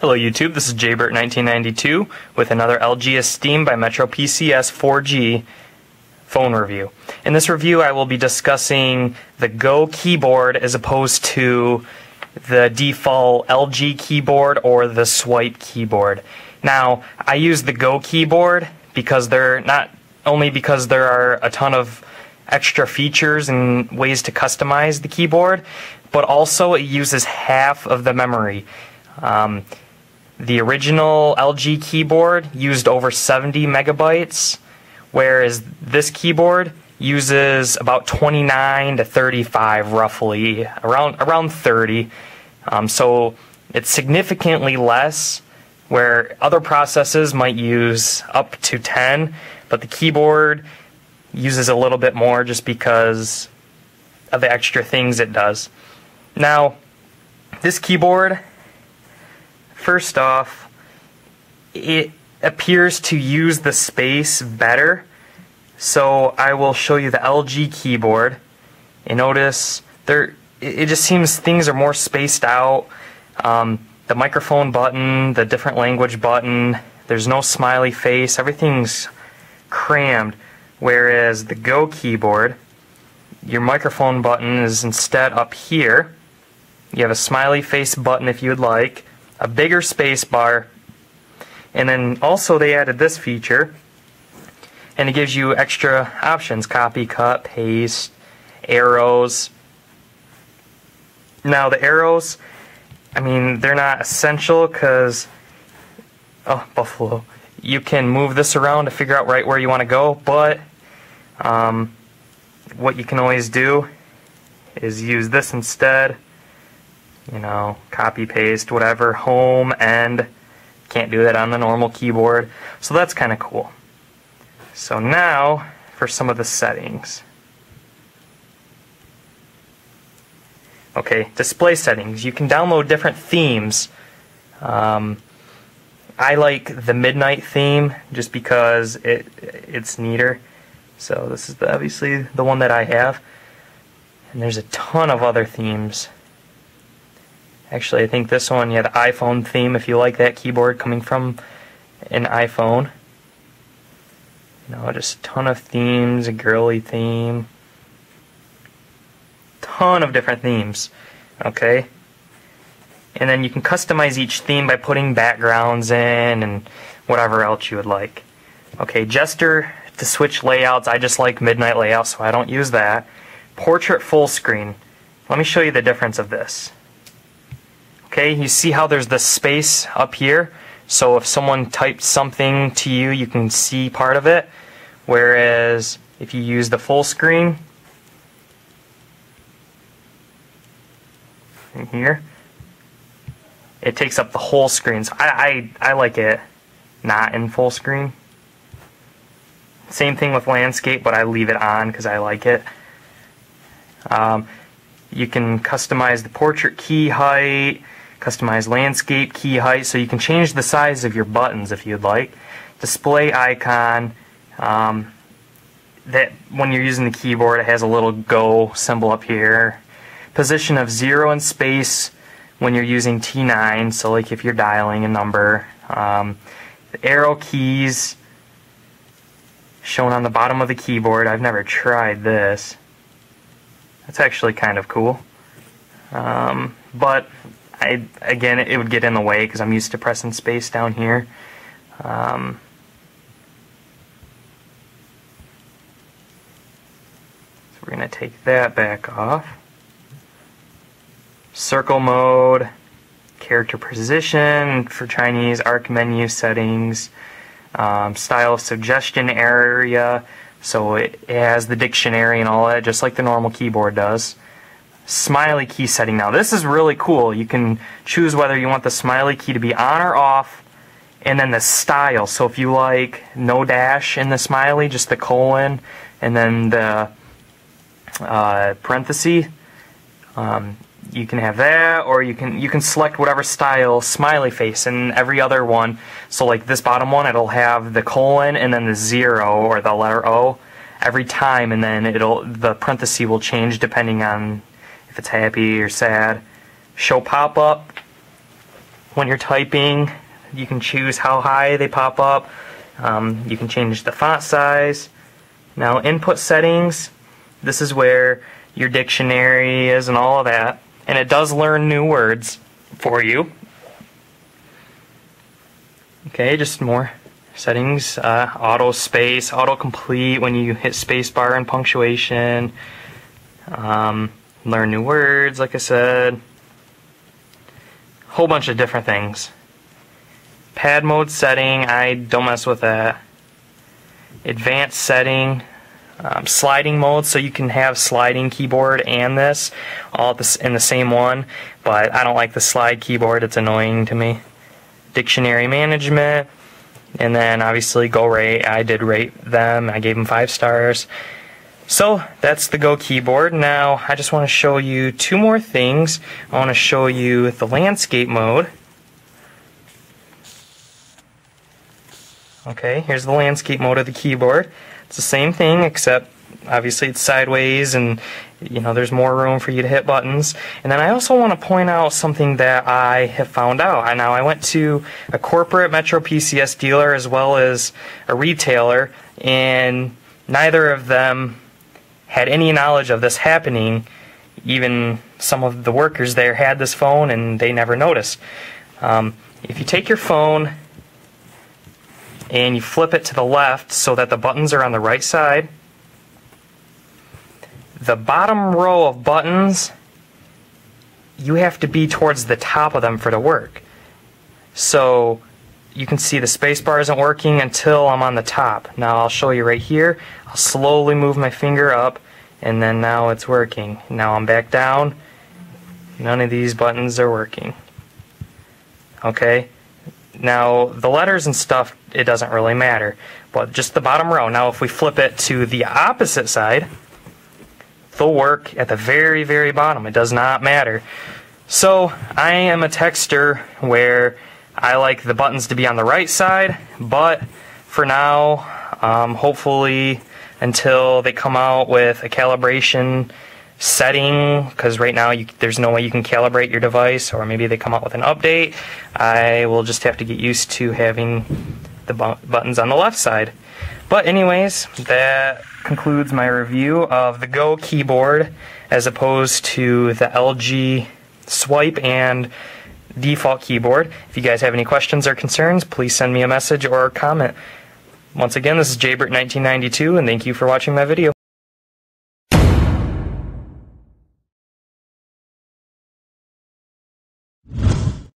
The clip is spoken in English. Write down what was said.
Hello YouTube, this is Jaybert1992 with another LG Esteem by Metro PCS 4G phone review. In this review I will be discussing the Go keyboard as opposed to the default LG keyboard or the swipe keyboard. Now, I use the Go keyboard because not only because there are a ton of extra features and ways to customize the keyboard, but also it uses half of the memory. The original LG keyboard used over 70 megabytes, whereas this keyboard uses about 29 to 35 roughly, around 30. So it's significantly less, where other processes might use up to 10, but the keyboard uses a little bit more just because of the extra things it does. Now, this keyboard, first off, it appears to use the space better. So I will show you the LG keyboard, and notice it just seems things are more spaced out. The microphone button, the different language button, there's no smiley face, everything's crammed. Whereas the Go keyboard, your microphone button is instead up here. You have a smiley face button if you would like, a bigger space bar, and then also they added this feature, and it gives you extra options: copy, cut, paste, arrows. Now the arrows, I mean, they're not essential because, oh, Buffalo, you can move this around to figure out right where you want to go, but what you can always do is use this instead. You know, copy, paste, whatever, home, end. Can't do that on the normal keyboard, so that's kind of cool. So now for some of the settings. Okay, display settings. You can download different themes. I like the midnight theme just because it's neater. So this is obviously the one that I have, and there's a ton of other themes. Actually, I think this one, yeah, the iPhone theme, if you like that keyboard coming from an iPhone. You know, just a ton of themes, a girly theme. Ton of different themes, okay? And then you can customize each theme by putting backgrounds in and whatever else you would like. Okay, gesture to switch layouts, I just like midnight layout, so I don't use that. Portrait full screen. Let me show you the difference of this. Okay, you see how there's this space up here? So if someone typed something to you, you can see part of it. Whereas if you use the full screen, in here, it takes up the whole screen. So I like it not in full screen. Same thing with landscape, but I leave it on because I like it. You can customize the portrait key height, customize landscape key height, so you can change the size of your buttons if you'd like. Display icon, that when you're using the keyboard, it has a little Go symbol up here. Position of 0 in space when you're using T9, so like if you're dialing a number. The arrow keys shown on the bottom of the keyboard. I've never tried this. That's actually kind of cool. But again, it would get in the way because I'm used to pressing space down here. So we're going to take that back off. Circle mode, character position for Chinese, arc menu settings, style of suggestion area, so it has the dictionary and all that, just like the normal keyboard does. Smiley key setting. Now this is really cool. You can choose whether you want the smiley key to be on or off, and then the style. So if you like no dash in the smiley, just the colon, and then the parenthesis, you can have that, or you can select whatever style smiley face in every other one. So like this bottom one, it'll have the colon and then the 0 or the letter O every time, and then the parenthesis will change depending on if it's happy or sad. Show pop-up. when you're typing. You can choose how high they pop up. You can change the font size. Now input settings, this is where your dictionary is and all of that. And it does learn new words for you. Okay, just more settings. Auto space, autocomplete when you hit spacebar and punctuation. Learn new words, like I said. Whole bunch of different things. Pad mode setting, I don't mess with that. Advanced setting. Sliding mode, so you can have sliding keyboard and this all in the same one, but I don't like the slide keyboard, it's annoying to me. Dictionary management, and then obviously Go Rate. I did rate them, I gave them 5 stars. So that's the Go keyboard. Now I just want to show you 2 more things. I want to show you the landscape mode. Okay, here's the landscape mode of the keyboard. It's the same thing, except obviously it's sideways, and there's more room for you to hit buttons. And then I also want to point out something that I have found out. Now I went to a corporate Metro PCS dealer as well as a retailer, and neither of them had any knowledge of this happening. Even some of the workers there had this phone and they never noticed. If you take your phone and you flip it to the left so that the buttons are on the right side, the bottom row of buttons, you have to be towards the top of them for it to work. So you can see the spacebar isn't working until I'm on the top. Now I'll show you right here. I'll slowly move my finger up, and then now it's working. Now I'm back down. None of these buttons are working. Okay? Now the letters and stuff, it doesn't really matter, but just the bottom row. Now if we flip it to the opposite side, they'll work at the very, very bottom. It does not matter. So I am a texter where I like the buttons to be on the right side, but for now, hopefully until they come out with a calibration setting, because right now there's no way you can calibrate your device, or maybe they come out with an update, I will just have to get used to having the buttons on the left side. But anyways, that concludes my review of the Go keyboard as opposed to the LG Swipe and default keyboard. If you guys have any questions or concerns, please send me a message or comment. Once again, this is Jaybert1992, and thank you for watching my video.